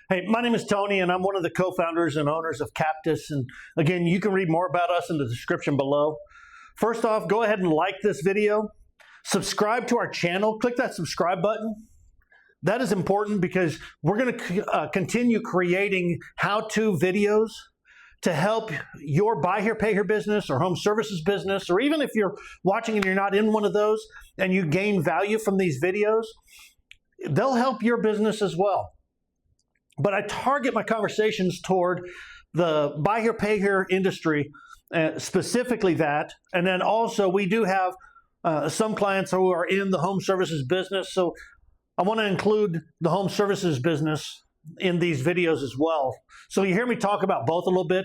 Hey, my name is Tony, and I'm one of the co-founders and owners of Captis. And again, you can read more about us in the description below. First off, go ahead and like this video. Subscribe to our channel. Click that subscribe button. That is important because we're going to continue creating how-to videos to help your buy here, pay here business or home services business, or even if you're watching and you're not in one of those and you gain value from these videos, they'll help your business as well. But I target my conversations toward the buy here, pay here industry, specifically that. And then also we do have some clients who are in the home services business. So I want to include the home services business in these videos as well. So you hear me talk about both a little bit.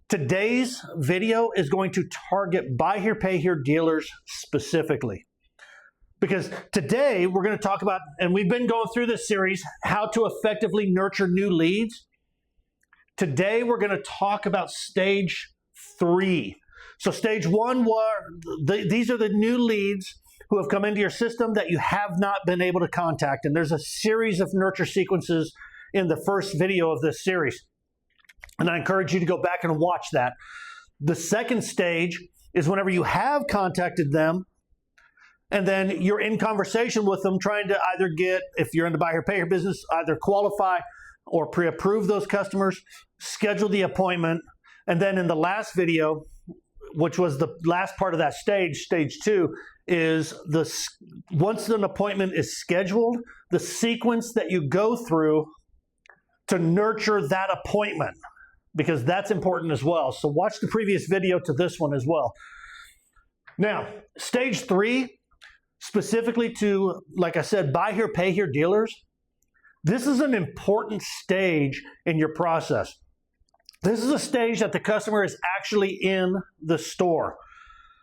Today's video is going to target buy here, pay here dealers specifically. Because today we're going to talk about, and we've been going through this series, how to effectively nurture new leads. Today we're going to talk about stage 3. So stage 1 these are the new leads who have come into your system that you have not been able to contact. And there's a series of nurture sequences in the first video of this series. And I encourage you to go back and watch that. The second stage is whenever you have contacted them, and then you're in conversation with them trying to either get, if you're in the buy here, pay here business, either qualify or pre-approve those customers, schedule the appointment. And then in the last video, which was the last part of that stage, stage 2, is once an appointment is scheduled, the sequence that you go through to nurture that appointment, because that's important as well. So watch the previous video to this one as well. Now, stage 3, specifically to, like I said, buy here, pay here dealers, this is an important stage in your process. This is a stage that the customer is actually in the store.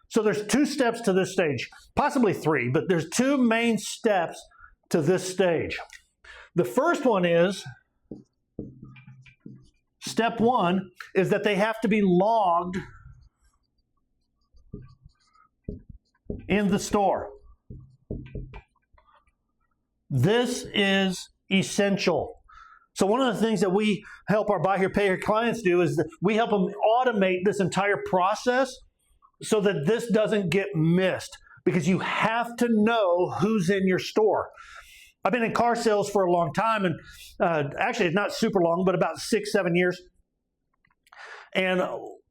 So there's 2 steps to this stage, possibly 3, but there's 2 main steps to this stage. The first one is, step 1 is that they have to be logged in the store. This is essential. So one of the things that we help our buy here, pay here clients do is that we help them automate this entire process so that this doesn't get missed, because you have to know who's in your store. I've been in car sales for a long time, and actually it's not super long, but about 6-7 years. And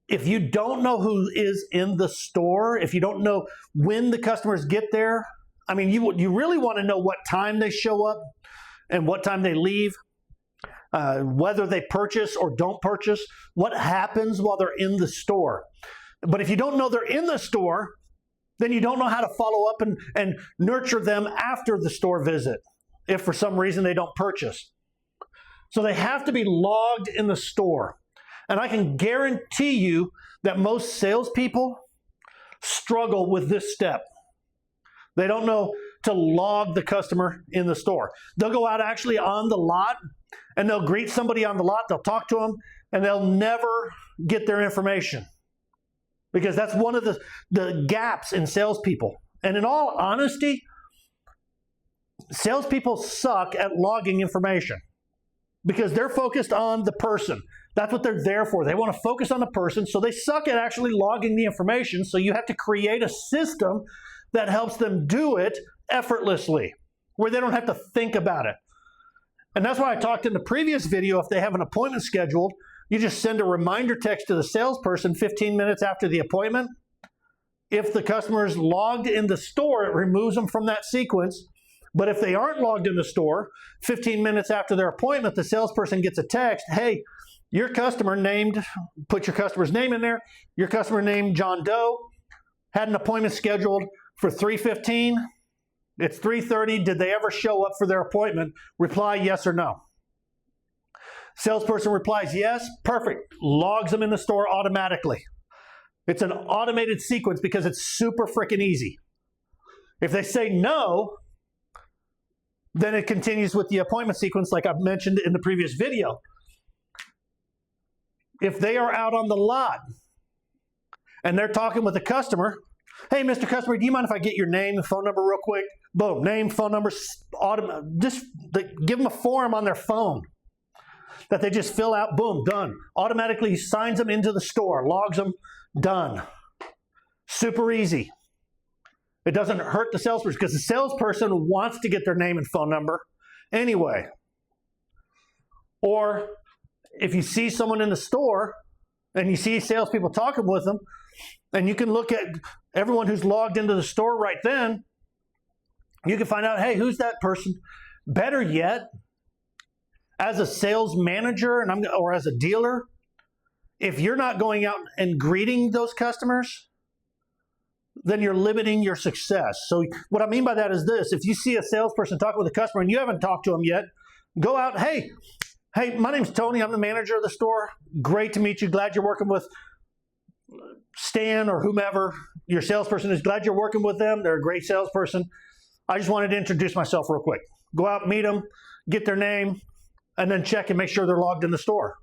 if you don't know who is in the store, if you don't know when the customers get there, I mean, you really want to know what time they show up and what time they leave, whether they purchase or don't purchase, what happens while they're in the store. But if you don't know they're in the store, then you don't know how to follow up and nurture them after the store visit, if for some reason they don't purchase. So they have to be logged in the store. And I can guarantee you that most salespeople struggle with this step. They don't know to log the customer in the store. They'll go out actually on the lot and they'll greet somebody on the lot, they'll talk to them, and they'll never get their information. Because that's one of the gaps in salespeople. And in all honesty, salespeople suck at logging information because they're focused on the person. That's what they're there for. They want to focus on the person, so they suck at actually logging the information. So you have to create a system that helps them do it effortlessly, where they don't have to think about it. And that's why I talked in the previous video, if they have an appointment scheduled, you just send a reminder text to the salesperson 15 minutes after the appointment. If the customer is logged in the store, it removes them from that sequence. But if they aren't logged in the store, 15 minutes after their appointment, the salesperson gets a text, hey, your customer named, put your customer's name in there, your customer named John Doe, had an appointment scheduled for 3:15. It's 3:30. Did they ever show up for their appointment? Reply yes or no. Salesperson replies yes, perfect. Logs them in the store automatically. It's an automated sequence because it's super freaking easy. If they say no, then it continues with the appointment sequence like I've mentioned in the previous video. If they are out on the lot and they're talking with a customer, hey, Mr. Customer, do you mind if I get your name and phone number real quick? Boom, name, phone number, just give them a form on their phone. that they just fill out, boom, done. Automatically signs them into the store, logs them, done. Super easy. It doesn't hurt the salesperson because the salesperson wants to get their name and phone number anyway. Or if you see someone in the store and you see salespeople talking with them, and you can look at everyone who's logged into the store right then, you can find out, hey, who's that person? Better yet, as a sales manager or as a dealer, if you're not going out and greeting those customers, then you're limiting your success. So what I mean by that is this: if you see a salesperson talking with a customer and you haven't talked to them yet, go out, hey, my name's Tony, I'm the manager of the store. Great to meet you. Glad you're working with Stan or whomever your salesperson is. Glad you're working with them. They're a great salesperson. I just wanted to introduce myself real quick. Go out, meet them, get their name, and then check and make sure they're logged in the store.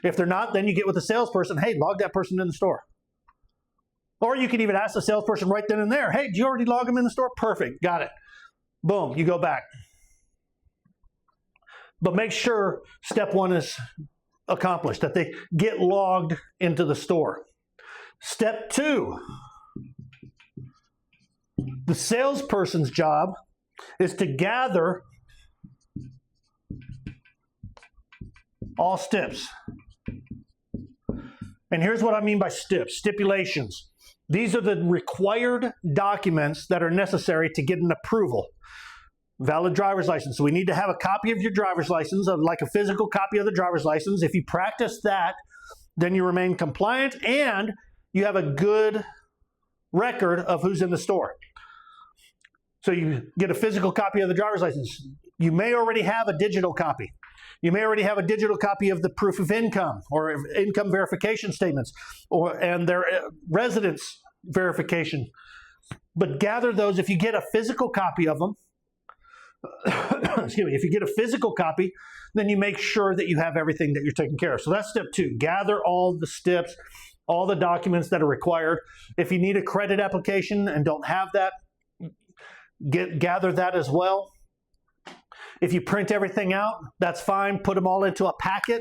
If they're not, then you get with the salesperson, hey, log that person in the store. Or you can even ask the salesperson right then and there, hey, did you already log them in the store? Perfect, got it. Boom, you go back. But make sure step one is accomplished, that they get logged into the store. Step two, the salesperson's job is to gather all steps. And here's what I mean by steps, stipulations. These are the required documents that are necessary to get an approval. Valid driver's license. So we need to have a copy of your driver's license, like a physical copy of the driver's license. If you practice that, then you remain compliant and you have a good record of who's in the store. So you get a physical copy of the driver's license. You may already have a digital copy. You may already have a digital copy of the proof of income or income verification statements and their residence verification. But gather those. If you get a physical copy of them, excuse me, if you get a physical copy, then you make sure that you have everything that you're taking care of. So that's step two. Gather all the steps, all the documents that are required. If you need a credit application and don't have that, gather that as well. If you print everything out, that's fine. Put them all into a packet.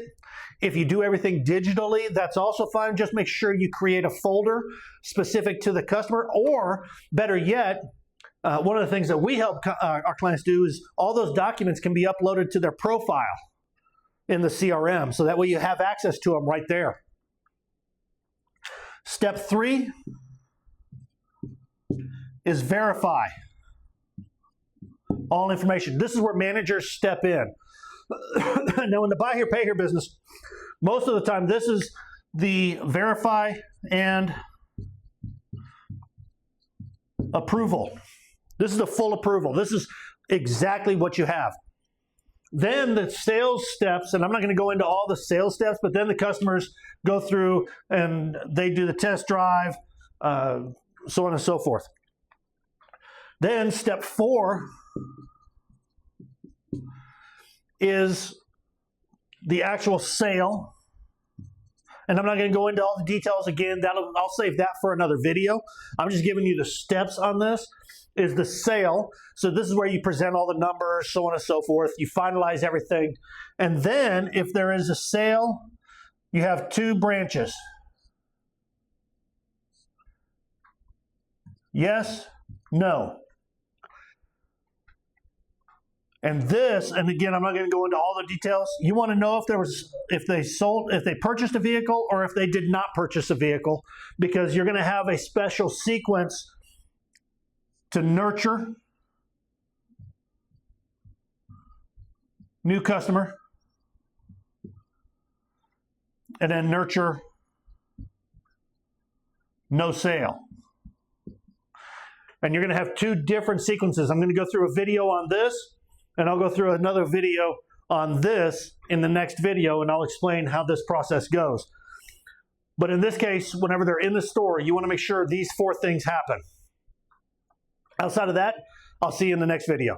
If you do everything digitally, that's also fine. Just make sure you create a folder specific to the customer. Or better yet, one of the things that we help our clients do is all those documents can be uploaded to their profile in the CRM. So that way you have access to them right there. Step three is verify all information. This is where managers step in. Now, in the buy here, pay here business, most of the time, this is the verify and approval. This is the full approval. This is exactly what you have. Then the sales steps, and I'm not going to go into all the sales steps, but then the customers go through and they do the test drive, so on and so forth. Then step four is the actual sale. And I'm not going to go into all the details again. I'll save that for another video. I'm just giving you the steps on this. Is the sale. So this is where you present all the numbers, so on and so forth. You finalize everything. And then if there is a sale, you have two branches. Yes, no. And this, and again, I'm not going to go into all the details. You want to know if they purchased a vehicle or if they did not purchase a vehicle, because you're going to have a special sequence to nurture new customer and then nurture no sale. And you're going to have two different sequences. I'm going to go through a video on this, and I'll go through another video on this in the next video, and I'll explain how this process goes. But in this case, whenever they're in the store, you want to make sure these four things happen. Outside of that, I'll see you in the next video.